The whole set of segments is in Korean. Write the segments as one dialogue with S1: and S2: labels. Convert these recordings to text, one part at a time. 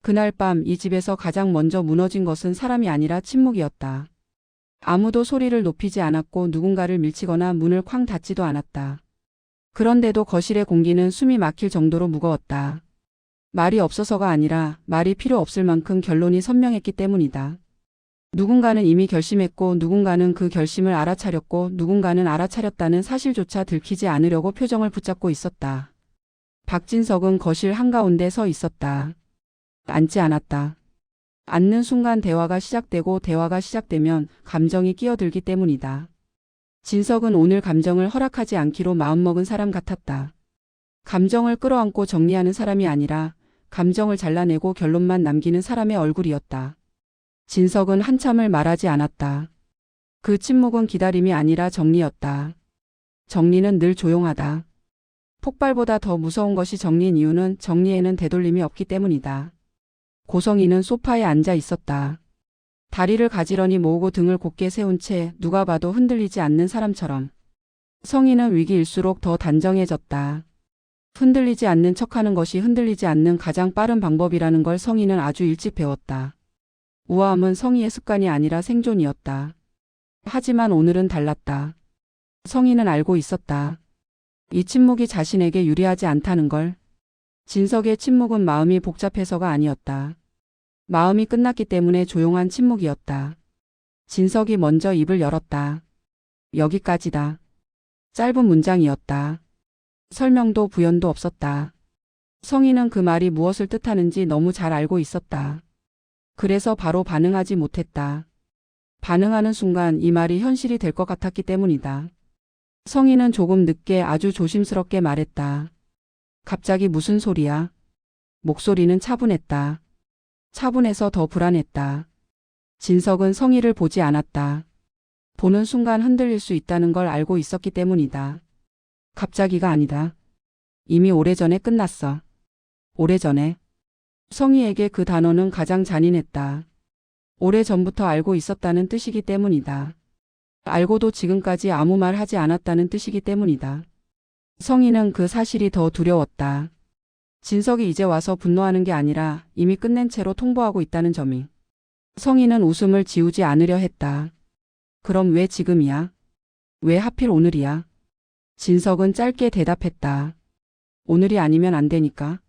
S1: 그날 밤 이 집에서 가장 먼저 무너진 것은 사람이 아니라 침묵이었다. 아무도 소리를 높이지 않았고 누군가를 밀치거나 문을 쾅 닫지도 않았다. 그런데도 거실의 공기는 숨이 막힐 정도로 무거웠다. 말이 없어서가 아니라 말이 필요 없을 만큼 결론이 선명했기 때문이다. 누군가는 이미 결심했고 누군가는 그 결심을 알아차렸고 누군가는 알아차렸다는 사실조차 들키지 않으려고 표정을 붙잡고 있었다. 박진석은 거실 한가운데 서 있었다. 앉지 않았다. 앉는 순간 대화가 시작되고 대화가 시작되면 감정이 끼어들기 때문이다. 진석은 오늘 감정을 허락하지 않기로 마음먹은 사람 같았다. 감정을 끌어안고 정리하는 사람이 아니라 감정을 잘라내고 결론만 남기는 사람의 얼굴이었다. 진석은 한참을 말하지 않았다. 그 침묵은 기다림이 아니라 정리였다. 정리는 늘 조용하다. 폭발보다 더 무서운 것이 정리인 이유는 정리에는 되돌림이 없기 때문이다. 고성이는 소파에 앉아 있었다. 다리를 가지런히 모으고 등을 곧게 세운 채 누가 봐도 흔들리지 않는 사람처럼. 성희는 위기일수록 더 단정해졌다. 흔들리지 않는 척하는 것이 흔들리지 않는 가장 빠른 방법이라는 걸 성희는 아주 일찍 배웠다. 우아함은 성희의 습관이 아니라 생존이었다. 하지만 오늘은 달랐다. 성희는 알고 있었다. 이 침묵이 자신에게 유리하지 않다는 걸. 진석의 침묵은 마음이 복잡해서가 아니었다. 마음이 끝났기 때문에 조용한 침묵이었다. 진석이 먼저 입을 열었다. 여기까지다. 짧은 문장이었다. 설명도 부연도 없었다. 성희는 그 말이 무엇을 뜻하는지 너무 잘 알고 있었다. 그래서 바로 반응하지 못했다. 반응하는 순간 이 말이 현실이 될 것 같았기 때문이다. 성희는 조금 늦게 아주 조심스럽게 말했다. 갑자기 무슨 소리야? 목소리는 차분했다. 차분해서 더 불안했다. 진석은 성희를 보지 않았다. 보는 순간 흔들릴 수 있다는 걸 알고 있었기 때문이다. 갑자기가 아니다. 이미 오래전에 끝났어. 오래전에. 성희에게 그 단어는 가장 잔인했다. 오래전부터 알고 있었다는 뜻이기 때문이다. 알고도 지금까지 아무 말 하지 않았다는 뜻이기 때문이다. 성희는 그 사실이 더 두려웠다. 진석이 이제 와서 분노하는 게 아니라 이미 끝낸 채로 통보하고 있다는 점이. 성희는 웃음을 지우지 않으려 했다. 그럼 왜 지금이야? 왜 하필 오늘이야? 진석은 짧게 대답했다. 오늘이 아니면 안 되니까.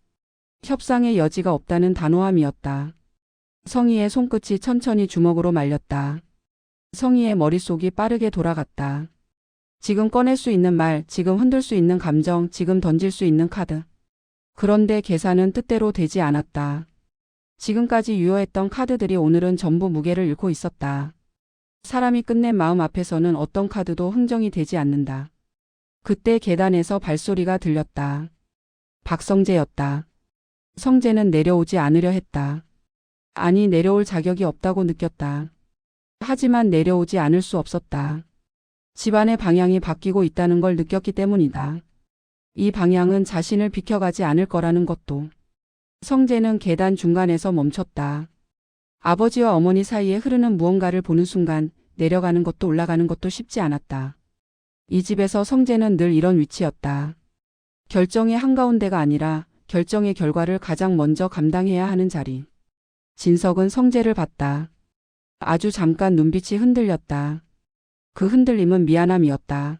S1: 협상의 여지가 없다는 단호함이었다. 성희의 손끝이 천천히 주먹으로 말렸다. 성희의 머릿속이 빠르게 돌아갔다. 지금 꺼낼 수 있는 말, 지금 흔들 수 있는 감정, 지금 던질 수 있는 카드. 그런데 계산은 뜻대로 되지 않았다. 지금까지 유효했던 카드들이 오늘은 전부 무게를 잃고 있었다. 사람이 끝낸 마음 앞에서는 어떤 카드도 흥정이 되지 않는다. 그때 계단에서 발소리가 들렸다. 박성재였다. 성재는 내려오지 않으려 했다. 아니, 내려올 자격이 없다고 느꼈다. 하지만 내려오지 않을 수 없었다. 집안의 방향이 바뀌고 있다는 걸 느꼈기 때문이다. 이 방향은 자신을 비켜가지 않을 거라는 것도. 성재는 계단 중간에서 멈췄다. 아버지와 어머니 사이에 흐르는 무언가를 보는 순간 내려가는 것도 올라가는 것도 쉽지 않았다. 이 집에서 성재는 늘 이런 위치였다. 결정의 한가운데가 아니라 결정의 결과를 가장 먼저 감당해야 하는 자리. 진석은 성재를 봤다. 아주 잠깐 눈빛이 흔들렸다. 그 흔들림은 미안함이었다.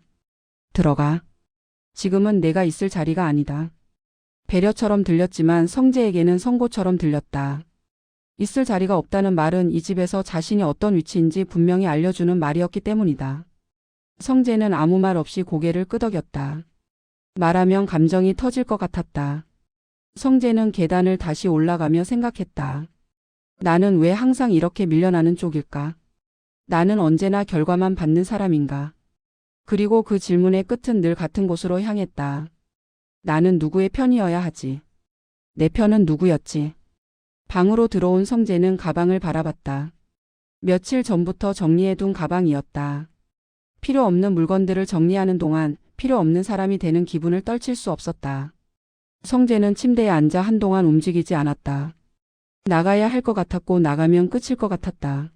S1: 들어가. 지금은 내가 있을 자리가 아니다. 배려처럼 들렸지만 성재에게는 선고처럼 들렸다. 있을 자리가 없다는 말은 이 집에서 자신이 어떤 위치인지 분명히 알려주는 말이었기 때문이다. 성재는 아무 말 없이 고개를 끄덕였다. 말하면 감정이 터질 것 같았다. 성재는 계단을 다시 올라가며 생각했다. 나는 왜 항상 이렇게 밀려나는 쪽일까? 나는 언제나 결과만 받는 사람인가? 그리고 그 질문의 끝은 늘 같은 곳으로 향했다. 나는 누구의 편이어야 하지? 내 편은 누구였지? 방으로 들어온 성재는 가방을 바라봤다. 며칠 전부터 정리해둔 가방이었다. 필요 없는 물건들을 정리하는 동안 필요 없는 사람이 되는 기분을 떨칠 수 없었다. 성재는 침대에 앉아 한동안 움직이지 않았다. 나가야 할 것 같았고 나가면 끝일 것 같았다.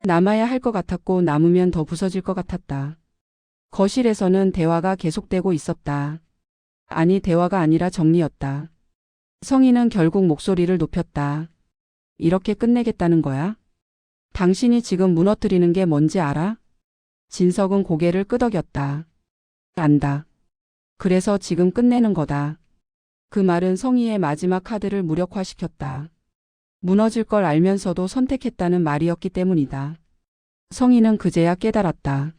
S1: 남아야 할 것 같았고 남으면 더 부서질 것 같았다. 거실에서는 대화가 계속되고 있었다. 아니, 대화가 아니라 정리였다. 성희는 결국 목소리를 높였다. 이렇게 끝내겠다는 거야? 당신이 지금 무너뜨리는 게 뭔지 알아? 진석은 고개를 끄덕였다. 안다. 그래서 지금 끝내는 거다. 그 말은 성희의 마지막 카드를 무력화시켰다. 무너질 걸 알면서도 선택했다는 말이었기 때문이다. 성희는 그제야 깨달았다.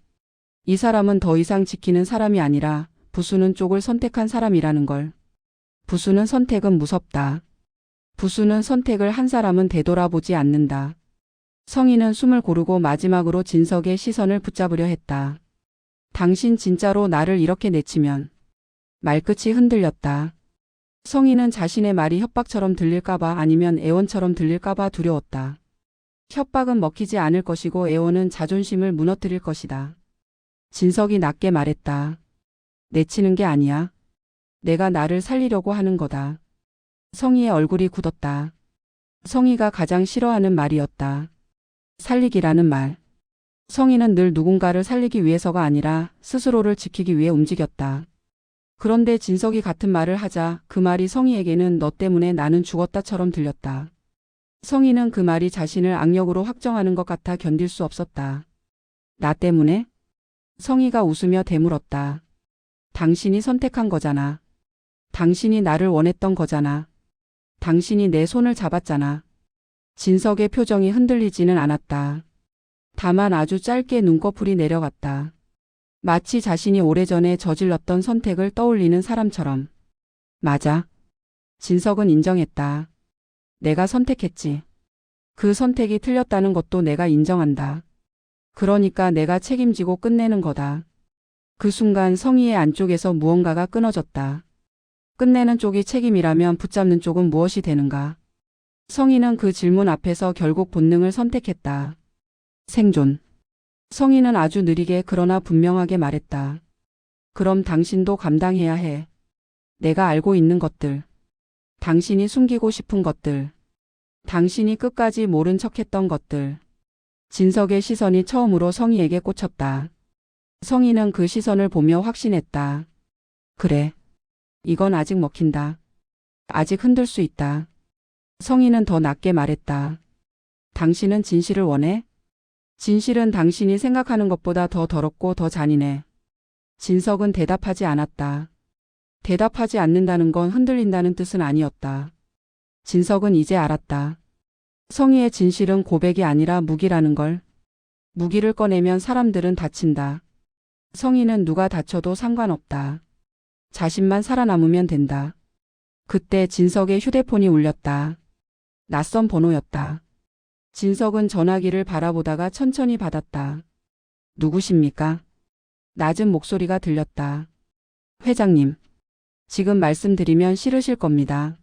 S1: 이 사람은 더 이상 지키는 사람이 아니라 부수는 쪽을 선택한 사람이라는 걸. 부수는 선택은 무섭다. 부수는 선택을 한 사람은 되돌아보지 않는다. 성희는 숨을 고르고 마지막으로 진석의 시선을 붙잡으려 했다. 당신 진짜로 나를 이렇게 내치면. 말끝이 흔들렸다. 성희는 자신의 말이 협박처럼 들릴까봐 아니면 애원처럼 들릴까봐 두려웠다. 협박은 먹히지 않을 것이고 애원은 자존심을 무너뜨릴 것이다. 진석이 낮게 말했다. 내치는 게 아니야. 내가 나를 살리려고 하는 거다. 성희의 얼굴이 굳었다. 성희가 가장 싫어하는 말이었다. 살리기라는 말. 성희는 늘 누군가를 살리기 위해서가 아니라 스스로를 지키기 위해 움직였다. 그런데 진석이 같은 말을 하자 그 말이 성희에게는 너 때문에 나는 죽었다처럼 들렸다. 성희는 그 말이 자신을 악력으로 확정하는 것 같아 견딜 수 없었다. 나 때문에? 성희가 웃으며 되물었다. 당신이 선택한 거잖아. 당신이 나를 원했던 거잖아. 당신이 내 손을 잡았잖아. 진석의 표정이 흔들리지는 않았다. 다만 아주 짧게 눈꺼풀이 내려갔다. 마치 자신이 오래전에 저질렀던 선택을 떠올리는 사람처럼. 맞아. 진석은 인정했다. 내가 선택했지. 그 선택이 틀렸다는 것도 내가 인정한다. 그러니까 내가 책임지고 끝내는 거다. 그 순간 성희의 안쪽에서 무언가가 끊어졌다. 끝내는 쪽이 책임이라면 붙잡는 쪽은 무엇이 되는가? 성희는 그 질문 앞에서 결국 본능을 선택했다. 생존. 성희는 아주 느리게 그러나 분명하게 말했다. 그럼 당신도 감당해야 해. 내가 알고 있는 것들. 당신이 숨기고 싶은 것들. 당신이 끝까지 모른 척했던 것들. 진석의 시선이 처음으로 성희에게 꽂혔다. 성희는 그 시선을 보며 확신했다. 그래. 이건 아직 먹힌다. 아직 흔들 수 있다. 성희는 더 낮게 말했다. 당신은 진실을 원해? 진실은 당신이 생각하는 것보다 더 더럽고 더 잔인해. 진석은 대답하지 않았다. 대답하지 않는다는 건 흔들린다는 뜻은 아니었다. 진석은 이제 알았다. 성희의 진실은 고백이 아니라 무기라는 걸. 무기를 꺼내면 사람들은 다친다. 성희는 누가 다쳐도 상관없다. 자신만 살아남으면 된다. 그때 진석의 휴대폰이 울렸다. 낯선 번호였다. 진석은 전화기를 바라보다가 천천히 받았다. 누구십니까? 낮은 목소리가 들렸다. 회장님. 지금 말씀드리면 싫으실 겁니다.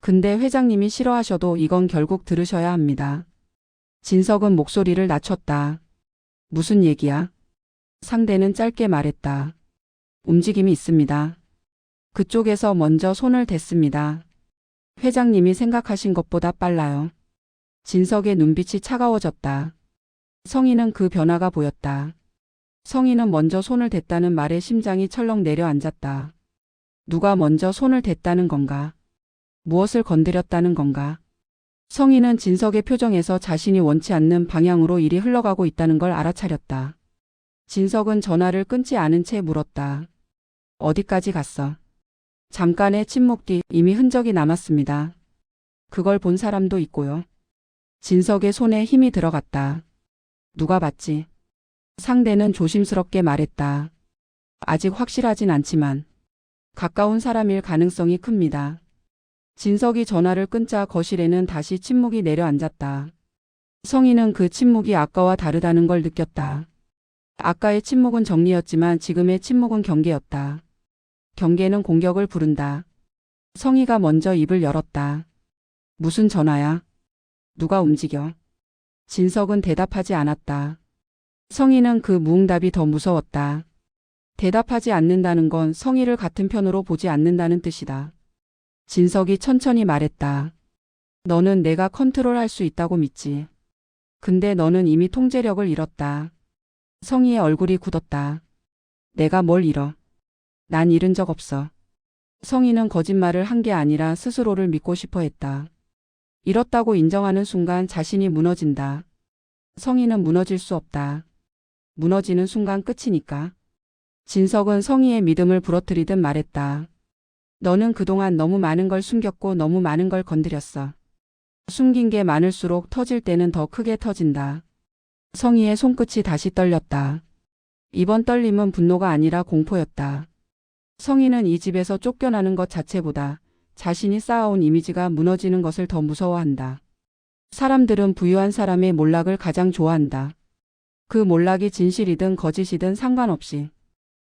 S1: 근데 회장님이 싫어하셔도 이건 결국 들으셔야 합니다. 진석은 목소리를 낮췄다. 무슨 얘기야? 상대는 짧게 말했다. 움직임이 있습니다. 그쪽에서 먼저 손을 댔습니다. 회장님이 생각하신 것보다 빨라요. 진석의 눈빛이 차가워졌다. 성희는 그 변화가 보였다. 성희는 먼저 손을 댔다는 말에 심장이 철렁 내려앉았다. 누가 먼저 손을 댔다는 건가? 무엇을 건드렸다는 건가? 성희는 진석의 표정에서 자신이 원치 않는 방향으로 일이 흘러가고 있다는 걸 알아차렸다. 진석은 전화를 끊지 않은 채 물었다. 어디까지 갔어? 잠깐의 침묵 뒤 이미 흔적이 남았습니다. 그걸 본 사람도 있고요. 진석의 손에 힘이 들어갔다. 누가 봤지? 상대는 조심스럽게 말했다. 아직 확실하진 않지만 가까운 사람일 가능성이 큽니다. 진석이 전화를 끊자 거실에는 다시 침묵이 내려앉았다. 성희는 그 침묵이 아까와 다르다는 걸 느꼈다. 아까의 침묵은 정리였지만 지금의 침묵은 경계였다. 경계는 공격을 부른다. 성희가 먼저 입을 열었다. 무슨 전화야? 누가 움직여? 진석은 대답하지 않았다. 성희는 그 무응답이 더 무서웠다. 대답하지 않는다는 건 성희를 같은 편으로 보지 않는다는 뜻이다. 진석이 천천히 말했다. 너는 내가 컨트롤할 수 있다고 믿지. 근데 너는 이미 통제력을 잃었다. 성희의 얼굴이 굳었다. 내가 뭘 잃어? 난 잃은 적 없어. 성희는 거짓말을 한 게 아니라 스스로를 믿고 싶어 했다. 잃었다고 인정하는 순간 자신이 무너진다. 성희는 무너질 수 없다. 무너지는 순간 끝이니까. 진석은 성희의 믿음을 부러뜨리듯 말했다. 너는 그동안 너무 많은 걸 숨겼고 너무 많은 걸 건드렸어. 숨긴 게 많을수록 터질 때는 더 크게 터진다. 성희의 손끝이 다시 떨렸다. 이번 떨림은 분노가 아니라 공포였다. 성희는 이 집에서 쫓겨나는 것 자체보다 자신이 쌓아온 이미지가 무너지는 것을 더 무서워한다. 사람들은 부유한 사람의 몰락을 가장 좋아한다. 그 몰락이 진실이든 거짓이든 상관없이.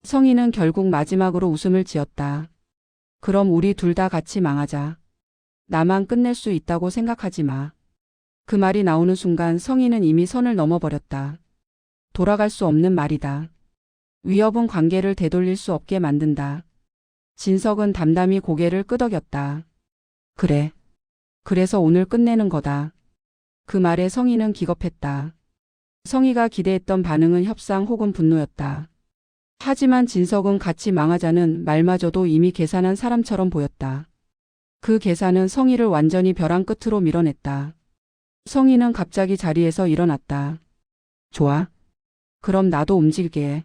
S1: 성희는 결국 마지막으로 웃음을 지었다. 그럼 우리 둘 다 같이 망하자. 나만 끝낼 수 있다고 생각하지 마. 그 말이 나오는 순간 성희는 이미 선을 넘어버렸다. 돌아갈 수 없는 말이다. 위협은 관계를 되돌릴 수 없게 만든다. 진석은 담담히 고개를 끄덕였다. 그래. 그래서 오늘 끝내는 거다. 그 말에 성희는 기겁했다. 성희가 기대했던 반응은 협상 혹은 분노였다. 하지만 진석은 같이 망하자는 말마저도 이미 계산한 사람처럼 보였다. 그 계산은 성희를 완전히 벼랑 끝으로 밀어냈다. 성희는 갑자기 자리에서 일어났다. 좋아. 그럼 나도 움직일게.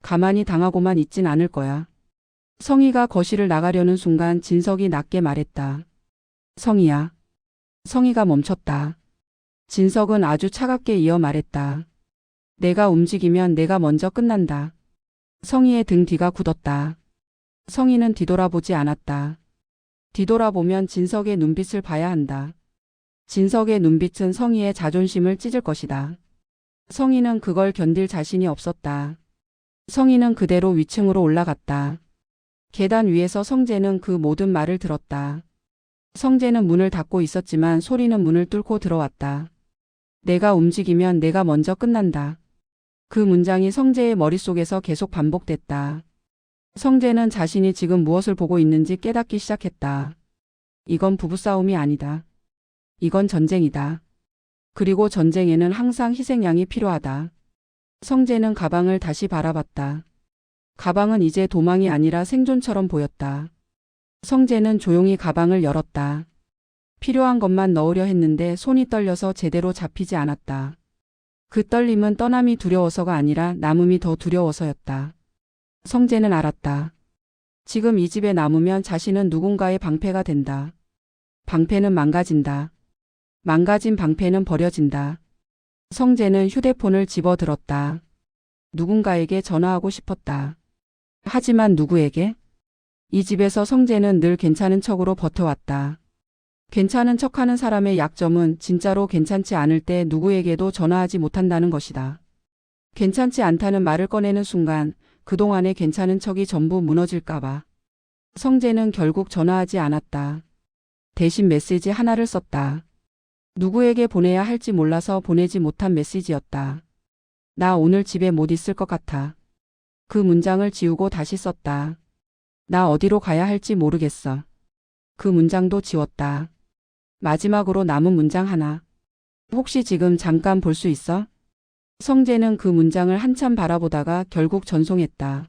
S1: 가만히 당하고만 있진 않을 거야. 성희가 거실을 나가려는 순간 진석이 낮게 말했다. 성희야. 성희가 멈췄다. 진석은 아주 차갑게 이어 말했다. 내가 움직이면 내가 먼저 끝난다. 성희의 등 뒤가 굳었다. 성희는 뒤돌아보지 않았다. 뒤돌아보면 진석의 눈빛을 봐야 한다. 진석의 눈빛은 성희의 자존심을 찢을 것이다. 성희는 그걸 견딜 자신이 없었다. 성희는 그대로 위층으로 올라갔다. 계단 위에서 성재는 그 모든 말을 들었다. 성재는 문을 닫고 있었지만 소리는 문을 뚫고 들어왔다. 내가 움직이면 내가 먼저 끝난다. 그 문장이 성재의 머릿속에서 계속 반복됐다. 성재는 자신이 지금 무엇을 보고 있는지 깨닫기 시작했다. 이건 부부싸움이 아니다. 이건 전쟁이다. 그리고 전쟁에는 항상 희생양이 필요하다. 성재는 가방을 다시 바라봤다. 가방은 이제 도망이 아니라 생존처럼 보였다. 성재는 조용히 가방을 열었다. 필요한 것만 넣으려 했는데 손이 떨려서 제대로 잡히지 않았다. 그 떨림은 떠남이 두려워서가 아니라 남음이 더 두려워서였다. 성재는 알았다. 지금 이 집에 남으면 자신은 누군가의 방패가 된다. 방패는 망가진다. 망가진 방패는 버려진다. 성재는 휴대폰을 집어들었다. 누군가에게 전화하고 싶었다. 하지만 누구에게? 이 집에서 성재는 늘 괜찮은 척으로 버텨왔다. 괜찮은 척하는 사람의 약점은 진짜로 괜찮지 않을 때 누구에게도 전화하지 못한다는 것이다. 괜찮지 않다는 말을 꺼내는 순간 그동안의 괜찮은 척이 전부 무너질까봐. 성재는 결국 전화하지 않았다. 대신 메시지 하나를 썼다. 누구에게 보내야 할지 몰라서 보내지 못한 메시지였다. 나 오늘 집에 못 있을 것 같아. 그 문장을 지우고 다시 썼다. 나 어디로 가야 할지 모르겠어. 그 문장도 지웠다. 마지막으로 남은 문장 하나. 혹시 지금 잠깐 볼 수 있어? 성재는 그 문장을 한참 바라보다가 결국 전송했다.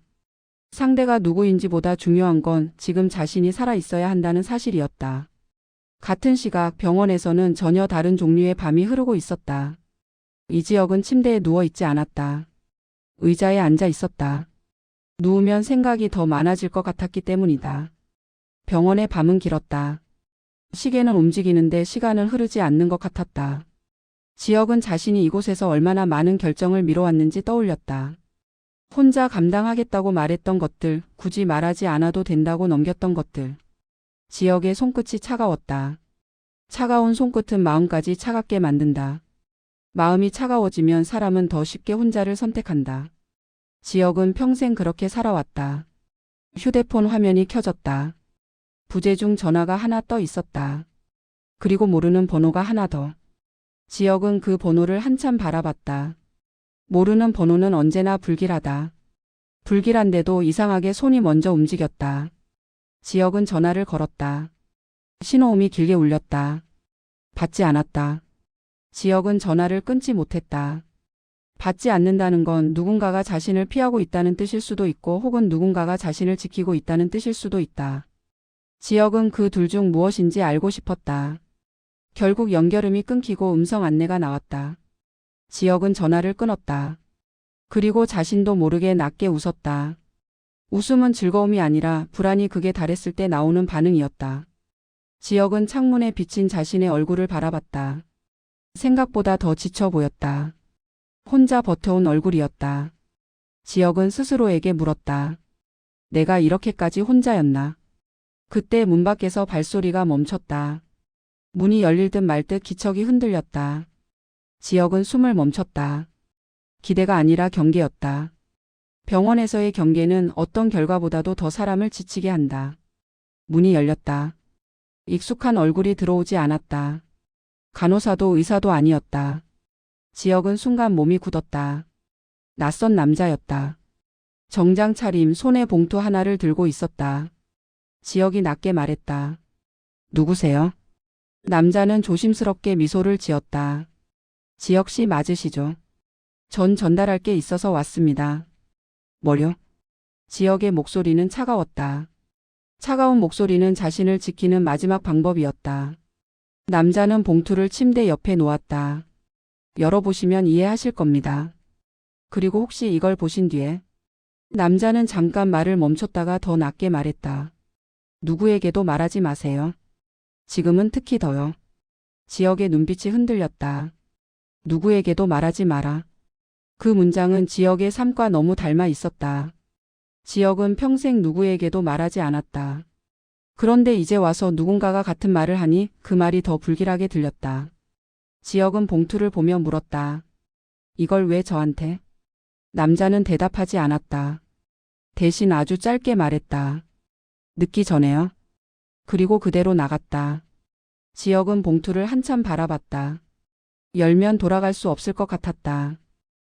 S1: 상대가 누구인지보다 중요한 건 지금 자신이 살아 있어야 한다는 사실이었다. 같은 시각 병원에서는 전혀 다른 종류의 밤이 흐르고 있었다. 이지혁은 침대에 누워 있지 않았다. 의자에 앉아 있었다. 누우면 생각이 더 많아질 것 같았기 때문이다. 병원의 밤은 길었다. 시계는 움직이는데 시간은 흐르지 않는 것 같았다. 지혁은 자신이 이곳에서 얼마나 많은 결정을 미뤄왔는지 떠올렸다. 혼자 감당하겠다고 말했던 것들, 굳이 말하지 않아도 된다고 넘겼던 것들. 지혁의 손끝이 차가웠다. 차가운 손끝은 마음까지 차갑게 만든다. 마음이 차가워지면 사람은 더 쉽게 혼자를 선택한다. 지혁은 평생 그렇게 살아왔다. 휴대폰 화면이 켜졌다. 부재중 전화가 하나 떠 있었다. 그리고 모르는 번호가 하나 더. 지혁은 그 번호를 한참 바라봤다. 모르는 번호는 언제나 불길하다. 불길한데도 이상하게 손이 먼저 움직였다. 지혁은 전화를 걸었다. 신호음이 길게 울렸다. 받지 않았다. 지혁은 전화를 끊지 못했다. 받지 않는다는 건 누군가가 자신을 피하고 있다는 뜻일 수도 있고 혹은 누군가가 자신을 지키고 있다는 뜻일 수도 있다. 지혁은 그 둘 중 무엇인지 알고 싶었다. 결국 연결음이 끊기고 음성 안내가 나왔다. 지혁은 전화를 끊었다. 그리고 자신도 모르게 낮게 웃었다. 웃음은 즐거움이 아니라 불안이 극에 달했을 때 나오는 반응이었다. 지혁은 창문에 비친 자신의 얼굴을 바라봤다. 생각보다 더 지쳐 보였다. 혼자 버텨온 얼굴이었다. 지혁은 스스로에게 물었다. 내가 이렇게까지 혼자였나? 그때 문 밖에서 발소리가 멈췄다. 문이 열릴 듯 말 듯 기척이 흔들렸다. 지혁은 숨을 멈췄다. 기대가 아니라 경계였다. 병원에서의 경계는 어떤 결과보다도 더 사람을 지치게 한다. 문이 열렸다. 익숙한 얼굴이 들어오지 않았다. 간호사도 의사도 아니었다. 지혁은 순간 몸이 굳었다. 낯선 남자였다. 정장 차림, 손에 봉투 하나를 들고 있었다. 지혁이 낮게 말했다. 누구세요? 남자는 조심스럽게 미소를 지었다. 지혁 씨 맞으시죠? 전 전달할 게 있어서 왔습니다. 뭐요? 지혁의 목소리는 차가웠다. 차가운 목소리는 자신을 지키는 마지막 방법이었다. 남자는 봉투를 침대 옆에 놓았다. 열어보시면 이해하실 겁니다. 그리고 혹시 이걸 보신 뒤에 남자는 잠깐 말을 멈췄다가 더 낮게 말했다. 누구에게도 말하지 마세요. 지금은 특히 더요. 지혁의 눈빛이 흔들렸다. 누구에게도 말하지 마라. 그 문장은 지혁의 삶과 너무 닮아 있었다. 지혁은 평생 누구에게도 말하지 않았다. 그런데 이제 와서 누군가가 같은 말을 하니 그 말이 더 불길하게 들렸다. 지혁은 봉투를 보며 물었다. 이걸 왜 저한테? 남자는 대답하지 않았다. 대신 아주 짧게 말했다. 늦기 전에요. 그리고 그대로 나갔다. 지혁은 봉투를 한참 바라봤다. 열면 돌아갈 수 없을 것 같았다.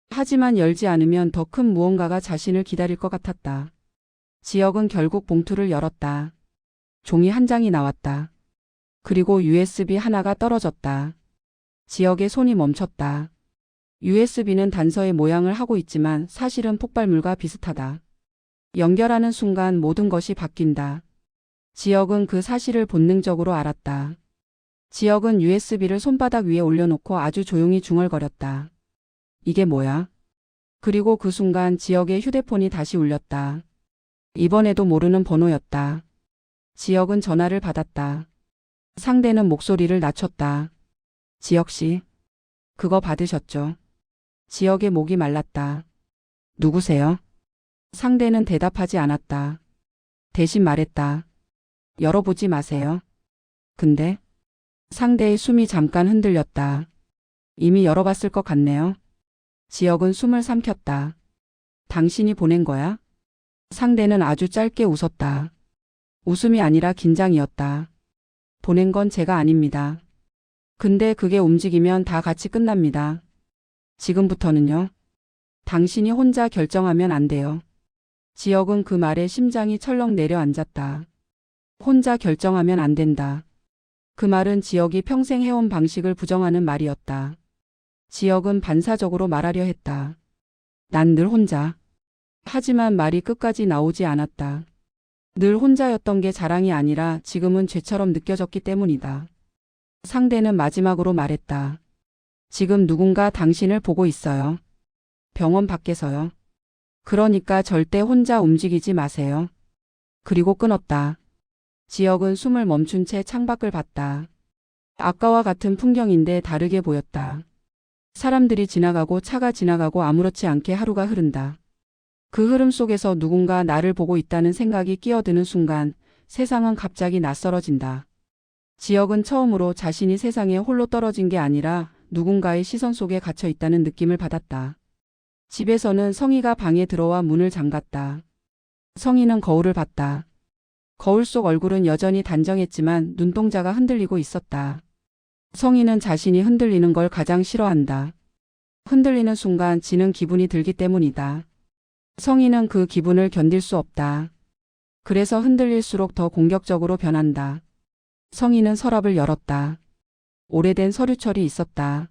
S1: 하지만 열지 않으면 더 큰 무언가가 자신을 기다릴 것 같았다. 지혁은 결국 봉투를 열었다. 종이 한 장이 나왔다. 그리고 USB 하나가 떨어졌다. 지혁의 손이 멈췄다. USB는 단서의 모양을 하고 있지만 사실은 폭발물과 비슷하다. 연결하는 순간 모든 것이 바뀐다. 지혁은 그 사실을 본능적으로 알았다. 지혁은 USB를 손바닥 위에 올려놓고 아주 조용히 중얼거렸다. 이게 뭐야? 그리고 그 순간 지혁의 휴대폰이 다시 울렸다. 이번에도 모르는 번호였다. 지혁은 전화를 받았다. 상대는 목소리를 낮췄다. 지혁 씨, 그거 받으셨죠? 지혁의 목이 말랐다. 누구세요? 상대는 대답하지 않았다. 대신 말했다. 열어보지 마세요. 근데 상대의 숨이 잠깐 흔들렸다. 이미 열어봤을 것 같네요. 지혁은 숨을 삼켰다. 당신이 보낸 거야? 상대는 아주 짧게 웃었다. 웃음이 아니라 긴장이었다. 보낸 건 제가 아닙니다. 근데 그게 움직이면 다 같이 끝납니다. 지금부터는요. 당신이 혼자 결정하면 안 돼요. 지혁은 그 말에 심장이 철렁 내려앉았다. 혼자 결정하면 안 된다. 그 말은 지혁이 평생 해온 방식을 부정하는 말이었다. 지혁은 반사적으로 말하려 했다. 난 늘 혼자. 하지만 말이 끝까지 나오지 않았다. 늘 혼자였던 게 자랑이 아니라 지금은 죄처럼 느껴졌기 때문이다. 상대는 마지막으로 말했다. 지금 누군가 당신을 보고 있어요. 병원 밖에서요. 그러니까 절대 혼자 움직이지 마세요. 그리고 끊었다. 지혁은 숨을 멈춘 채 창밖을 봤다. 아까와 같은 풍경인데 다르게 보였다. 사람들이 지나가고 차가 지나가고 아무렇지 않게 하루가 흐른다. 그 흐름 속에서 누군가 나를 보고 있다는 생각이 끼어드는 순간 세상은 갑자기 낯설어진다. 지혁은 처음으로 자신이 세상에 홀로 떨어진 게 아니라 누군가의 시선 속에 갇혀 있다는 느낌을 받았다. 집에서는 성희가 방에 들어와 문을 잠갔다. 성희는 거울을 봤다. 거울 속 얼굴은 여전히 단정했지만 눈동자가 흔들리고 있었다. 성희는 자신이 흔들리는 걸 가장 싫어한다. 흔들리는 순간 지는 기분이 들기 때문이다. 성희는 그 기분을 견딜 수 없다. 그래서 흔들릴수록 더 공격적으로 변한다. 성희는 서랍을 열었다. 오래된 서류철이 있었다.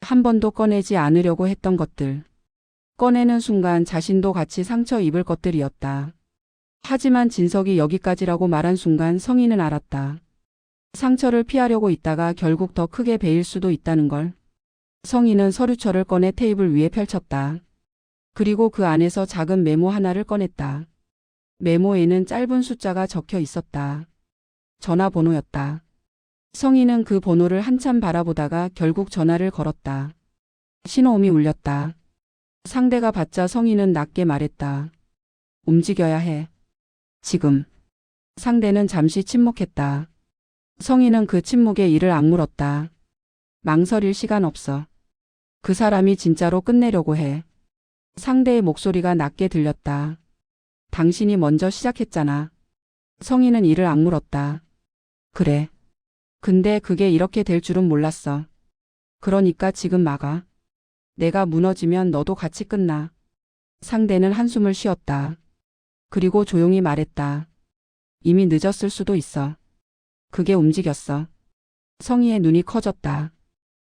S1: 한 번도 꺼내지 않으려고 했던 것들. 꺼내는 순간 자신도 같이 상처 입을 것들이었다. 하지만 진석이 여기까지라고 말한 순간 성희는 알았다. 상처를 피하려고 있다가 결국 더 크게 베일 수도 있다는 걸. 성희는 서류철을 꺼내 테이블 위에 펼쳤다. 그리고 그 안에서 작은 메모 하나를 꺼냈다. 메모에는 짧은 숫자가 적혀 있었다. 전화번호였다. 성희는 그 번호를 한참 바라보다가 결국 전화를 걸었다. 신호음이 울렸다. 상대가 받자 성희는 낮게 말했다. 움직여야 해. 지금. 상대는 잠시 침묵했다. 성희는 그 침묵에 이를 악물었다. 망설일 시간 없어. 그 사람이 진짜로 끝내려고 해. 상대의 목소리가 낮게 들렸다. 당신이 먼저 시작했잖아. 성희는 이를 악물었다. 그래. 근데 그게 이렇게 될 줄은 몰랐어. 그러니까 지금 막아. 내가 무너지면 너도 같이 끝나. 상대는 한숨을 쉬었다. 그리고 조용히 말했다. 이미 늦었을 수도 있어. 그게 움직였어. 성희의 눈이 커졌다.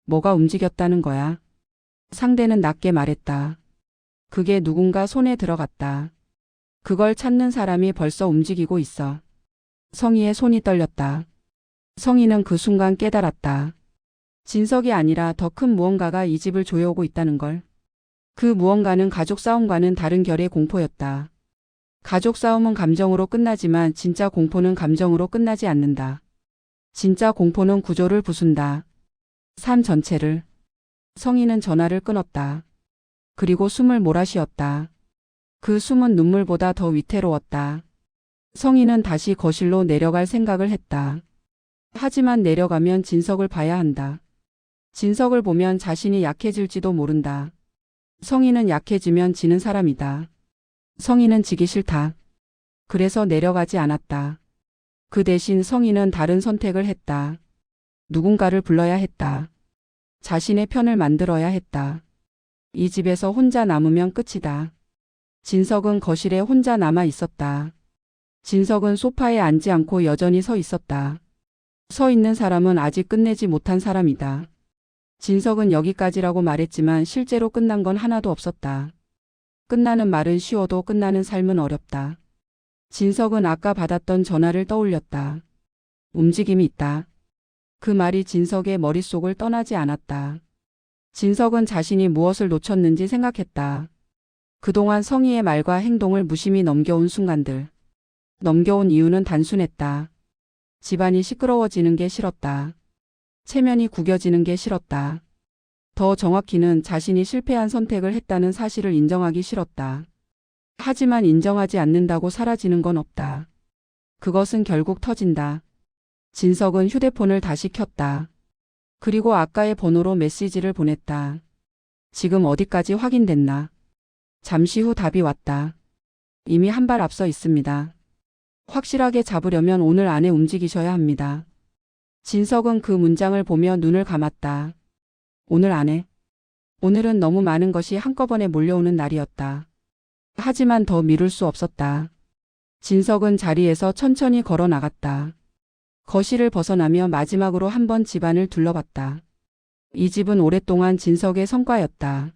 S1: 뭐가 움직였다는 거야? 상대는 낮게 말했다. 그게 누군가 손에 들어갔다. 그걸 찾는 사람이 벌써 움직이고 있어. 성희의 손이 떨렸다. 성희는 그 순간 깨달았다. 진석이 아니라 더 큰 무언가가 이 집을 조여오고 있다는 걸. 그 무언가는 가족 싸움과는 다른 결의 공포였다. 가족 싸움은 감정으로 끝나지만 진짜 공포는 감정으로 끝나지 않는다. 진짜 공포는 구조를 부순다. 삶 전체를. 성희는 전화를 끊었다. 그리고 숨을 몰아쉬었다. 그 숨은 눈물보다 더 위태로웠다. 성희는 다시 거실로 내려갈 생각을 했다. 하지만 내려가면 진석을 봐야 한다. 진석을 보면 자신이 약해질지도 모른다. 성희는 약해지면 지는 사람이다. 성희는 지기 싫다. 그래서 내려가지 않았다. 그 대신 성희는 다른 선택을 했다. 누군가를 불러야 했다. 자신의 편을 만들어야 했다. 이 집에서 혼자 남으면 끝이다. 진석은 거실에 혼자 남아 있었다. 진석은 소파에 앉지 않고 여전히 서 있었다. 서 있는 사람은 아직 끝내지 못한 사람이다. 진석은 여기까지라고 말했지만 실제로 끝난 건 하나도 없었다. 끝나는 말은 쉬워도 끝나는 삶은 어렵다. 진석은 아까 받았던 전화를 떠올렸다. 움직임이 있다. 그 말이 진석의 머릿속을 떠나지 않았다. 진석은 자신이 무엇을 놓쳤는지 생각했다. 그동안 성희의 말과 행동을 무심히 넘겨온 순간들. 넘겨온 이유는 단순했다. 집안이 시끄러워지는 게 싫었다. 체면이 구겨지는 게 싫었다. 더 정확히는 자신이 실패한 선택을 했다는 사실을 인정하기 싫었다. 하지만 인정하지 않는다고 사라지는 건 없다. 그것은 결국 터진다. 진석은 휴대폰을 다시 켰다. 그리고 아까의 번호로 메시지를 보냈다. 지금 어디까지 확인됐나? 잠시 후 답이 왔다. 이미 한 발 앞서 있습니다. 확실하게 잡으려면 오늘 안에 움직이셔야 합니다. 진석은 그 문장을 보며 눈을 감았다. 오늘 안에. 오늘은 너무 많은 것이 한꺼번에 몰려오는 날이었다. 하지만 더 미룰 수 없었다. 진석은 자리에서 천천히 걸어 나갔다. 거실을 벗어나며 마지막으로 한번 집안을 둘러봤다. 이 집은 오랫동안 진석의 성과였다.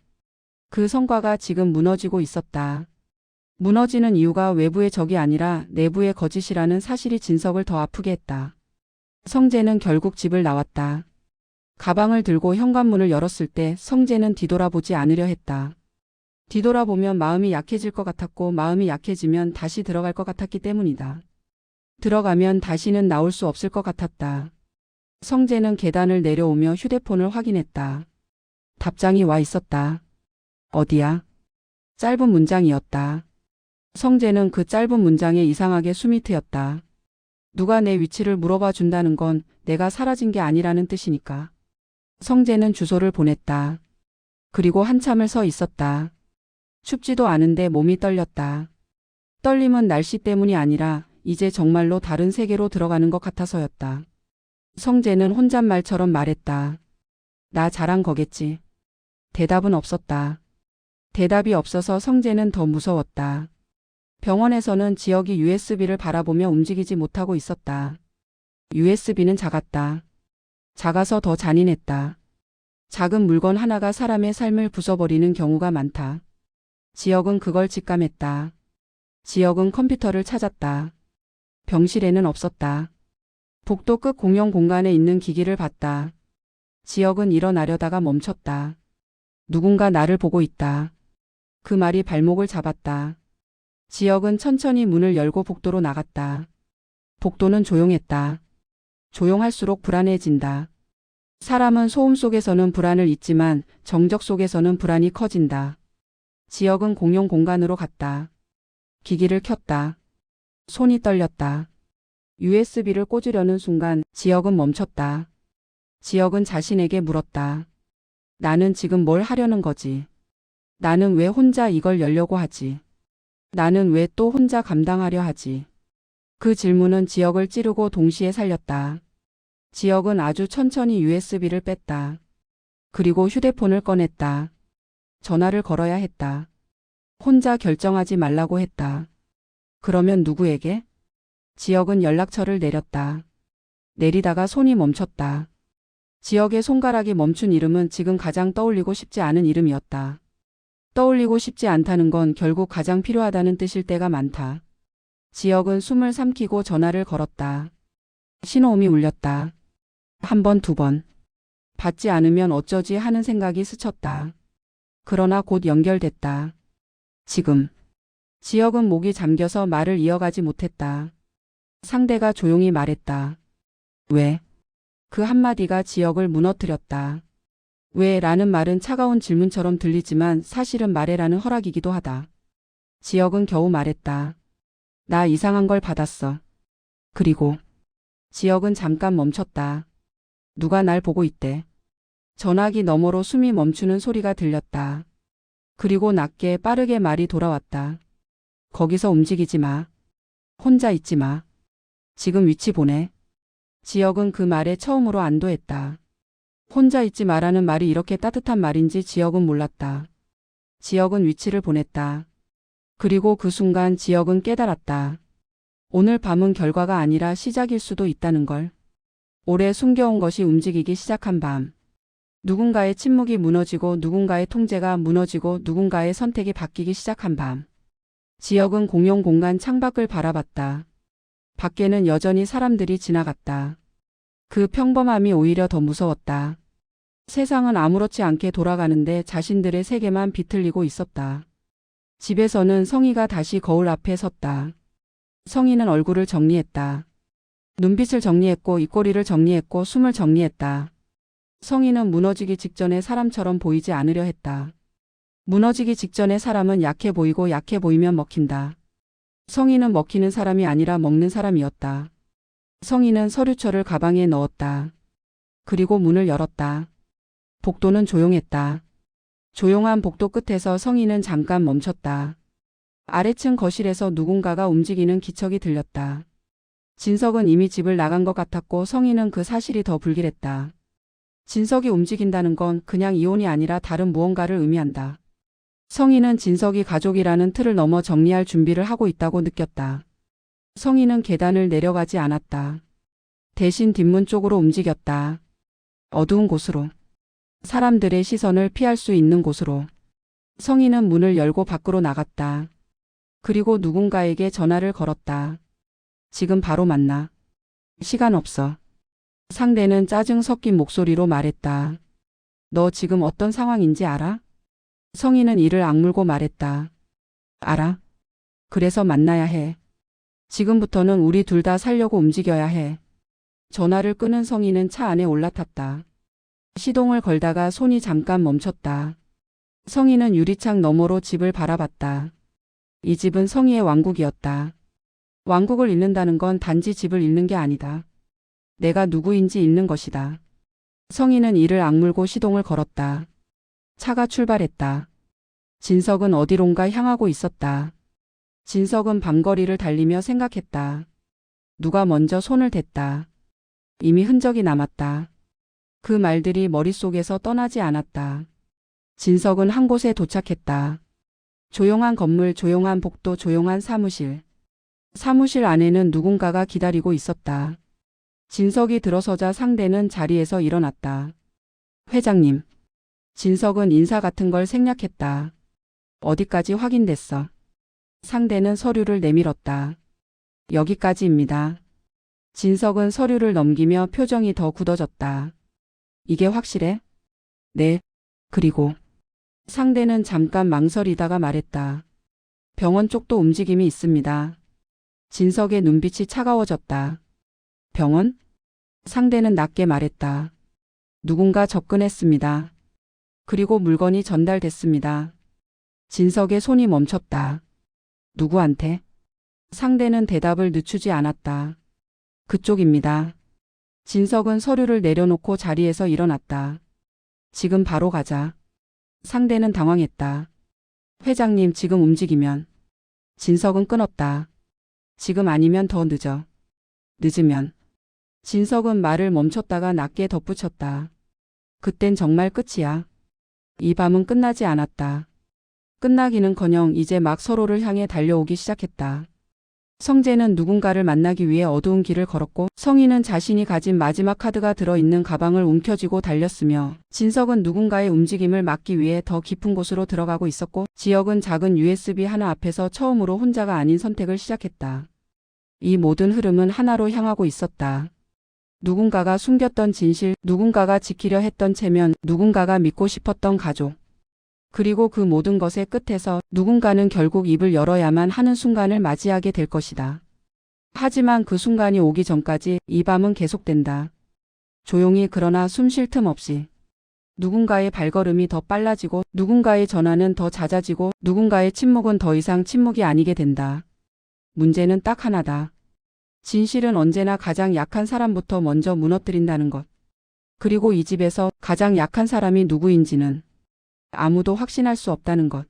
S1: 그 성과가 지금 무너지고 있었다. 무너지는 이유가 외부의 적이 아니라 내부의 거짓이라는 사실이 진석을 더 아프게 했다. 성재는 결국 집을 나왔다. 가방을 들고 현관문을 열었을 때 성재는 뒤돌아보지 않으려 했다. 뒤돌아보면 마음이 약해질 것 같았고 마음이 약해지면 다시 들어갈 것 같았기 때문이다. 들어가면 다시는 나올 수 없을 것 같았다. 성재는 계단을 내려오며 휴대폰을 확인했다. 답장이 와 있었다. 어디야? 짧은 문장이었다. 성재는 그 짧은 문장에 이상하게 숨이 트였다. 누가 내 위치를 물어봐 준다는 건 내가 사라진 게 아니라는 뜻이니까. 성재는 주소를 보냈다. 그리고 한참을 서 있었다. 춥지도 않은데 몸이 떨렸다. 떨림은 날씨 때문이 아니라 이제 정말로 다른 세계로 들어가는 것 같아서였다. 성재는 혼잣말처럼 말했다. 나 잘한 거겠지. 대답은 없었다. 대답이 없어서 성재는 더 무서웠다. 병원에서는 지혁이 USB를 바라보며 움직이지 못하고 있었다. USB는 작았다. 작아서 더 잔인했다. 작은 물건 하나가 사람의 삶을 부숴버리는 경우가 많다. 지혁은 그걸 직감했다. 지혁은 컴퓨터를 찾았다. 병실에는 없었다. 복도 끝 공용 공간에 있는 기기를 봤다. 지혁은 일어나려다가 멈췄다. 누군가 나를 보고 있다. 그 말이 발목을 잡았다. 지혁은 천천히 문을 열고 복도로 나갔다. 복도는 조용했다. 조용할수록 불안해진다. 사람은 소음 속에서는 불안을 잊지만 정적 속에서는 불안이 커진다. 지혁은 공용 공간으로 갔다. 기기를 켰다. 손이 떨렸다. USB를 꽂으려는 순간 지혁은 멈췄다. 지혁은 자신에게 물었다. 나는 지금 뭘 하려는 거지? 나는 왜 혼자 이걸 열려고 하지? 나는 왜 또 혼자 감당하려 하지? 그 질문은 지혁을 찌르고 동시에 살렸다. 지혁은 아주 천천히 USB를 뺐다. 그리고 휴대폰을 꺼냈다. 전화를 걸어야 했다. 혼자 결정하지 말라고 했다. 그러면 누구에게? 지혁은 연락처를 내렸다. 내리다가 손이 멈췄다. 지혁의 손가락이 멈춘 이름은 지금 가장 떠올리고 싶지 않은 이름이었다. 떠올리고 싶지 않다는 건 결국 가장 필요하다는 뜻일 때가 많다. 지혁은 숨을 삼키고 전화를 걸었다. 신호음이 울렸다. 한 번, 두 번. 받지 않으면 어쩌지 하는 생각이 스쳤다. 그러나 곧 연결됐다. 지금. 지혁은 목이 잠겨서 말을 이어가지 못했다. 상대가 조용히 말했다. 왜? 그 한마디가 지혁을 무너뜨렸다. 왜 라는 말은 차가운 질문처럼 들리지만 사실은 말해라는 허락이기도 하다. 지혁은 겨우 말했다. 나 이상한 걸 받았어. 그리고 지혁은 잠깐 멈췄다. 누가 날 보고 있대. 전화기 너머로 숨이 멈추는 소리가 들렸다. 그리고 낮게 빠르게 말이 돌아왔다. 거기서 움직이지 마. 혼자 있지 마. 지금 위치 보내. 지혁은 그 말에 처음으로 안도했다. 혼자 있지 마라는 말이 이렇게 따뜻한 말인지 지혁은 몰랐다. 지혁은 위치를 보냈다. 그리고 그 순간 지혁은 깨달았다. 오늘 밤은 결과가 아니라 시작일 수도 있다는 걸. 오래 숨겨온 것이 움직이기 시작한 밤. 누군가의 침묵이 무너지고 누군가의 통제가 무너지고 누군가의 선택이 바뀌기 시작한 밤. 지혁은 공용 공간 창밖을 바라봤다. 밖에는 여전히 사람들이 지나갔다. 그 평범함이 오히려 더 무서웠다. 세상은 아무렇지 않게 돌아가는데 자신들의 세계만 비틀리고 있었다. 집에서는 성희가 다시 거울 앞에 섰다. 성희는 얼굴을 정리했다. 눈빛을 정리했고 입꼬리를 정리했고 숨을 정리했다. 성희는 무너지기 직전의 사람처럼 보이지 않으려 했다. 무너지기 직전의 사람은 약해 보이고 약해 보이면 먹힌다. 성희는 먹히는 사람이 아니라 먹는 사람이었다. 성희는 서류철을 가방에 넣었다. 그리고 문을 열었다. 복도는 조용했다. 조용한 복도 끝에서 성희는 잠깐 멈췄다. 아래층 거실에서 누군가가 움직이는 기척이 들렸다. 진석은 이미 집을 나간 것 같았고 성희는 그 사실이 더 불길했다. 진석이 움직인다는 건 그냥 이혼이 아니라 다른 무언가를 의미한다. 성희는 진석이 가족이라는 틀을 넘어 정리할 준비를 하고 있다고 느꼈다. 성희는 계단을 내려가지 않았다. 대신 뒷문 쪽으로 움직였다. 어두운 곳으로. 사람들의 시선을 피할 수 있는 곳으로. 성희는 문을 열고 밖으로 나갔다. 그리고 누군가에게 전화를 걸었다. 지금 바로 만나. 시간 없어. 상대는 짜증 섞인 목소리로 말했다. 너 지금 어떤 상황인지 알아? 성희는 이를 악물고 말했다. 알아. 그래서 만나야 해. 지금부터는 우리 둘 다 살려고 움직여야 해. 전화를 끄는 성희는 차 안에 올라탔다. 시동을 걸다가 손이 잠깐 멈췄다. 성희는 유리창 너머로 집을 바라봤다. 이 집은 성희의 왕국이었다. 왕국을 잃는다는 건 단지 집을 잃는 게 아니다. 내가 누구인지 잃는 것이다. 성희는 이를 악물고 시동을 걸었다. 차가 출발했다. 진석은 어디론가 향하고 있었다. 진석은 밤거리를 달리며 생각했다. 누가 먼저 손을 댔다. 이미 흔적이 남았다. 그 말들이 머릿속에서 떠나지 않았다. 진석은 한 곳에 도착했다. 조용한 건물, 조용한 복도, 조용한 사무실. 사무실 안에는 누군가가 기다리고 있었다. 진석이 들어서자 상대는 자리에서 일어났다. 회장님. 진석은 인사 같은 걸 생략했다. 어디까지 확인됐어? 상대는 서류를 내밀었다. 여기까지입니다. 진석은 서류를 넘기며 표정이 더 굳어졌다. 이게 확실해? 네. 그리고 상대는 잠깐 망설이다가 말했다. 병원 쪽도 움직임이 있습니다. 진석의 눈빛이 차가워졌다. 병원? 상대는 낮게 말했다. 누군가 접근했습니다. 그리고 물건이 전달됐습니다. 진석의 손이 멈췄다. 누구한테? 상대는 대답을 늦추지 않았다. 그쪽입니다. 진석은 서류를 내려놓고 자리에서 일어났다. 지금 바로 가자. 상대는 당황했다. 회장님, 지금 움직이면. 진석은 끊었다. 지금 아니면 더 늦어. 늦으면. 진석은 말을 멈췄다가 낮게 덧붙였다. 그땐 정말 끝이야. 이 밤은 끝나지 않았다. 끝나기는커녕 이제 막 서로를 향해 달려오기 시작했다. 성재는 누군가를 만나기 위해 어두운 길을 걸었고 성희는 자신이 가진 마지막 카드가 들어있는 가방을 움켜쥐고 달렸으며 진석은 누군가의 움직임을 막기 위해 더 깊은 곳으로 들어가고 있었고 지혁은 작은 USB 하나 앞에서 처음으로 혼자가 아닌 선택을 시작했다. 이 모든 흐름은 하나로 향하고 있었다. 누군가가 숨겼던 진실, 누군가가 지키려 했던 체면, 누군가가 믿고 싶었던 가족. 그리고 그 모든 것의 끝에서 누군가는 결국 입을 열어야만 하는 순간을 맞이하게 될 것이다. 하지만 그 순간이 오기 전까지 이 밤은 계속된다. 조용히 그러나 숨 쉴 틈 없이. 누군가의 발걸음이 더 빨라지고 누군가의 전화는 더 잦아지고 누군가의 침묵은 더 이상 침묵이 아니게 된다. 문제는 딱 하나다. 진실은 언제나 가장 약한 사람부터 먼저 무너뜨린다는 것. 그리고 이 집에서 가장 약한 사람이 누구인지는 아무도 확신할 수 없다는 것.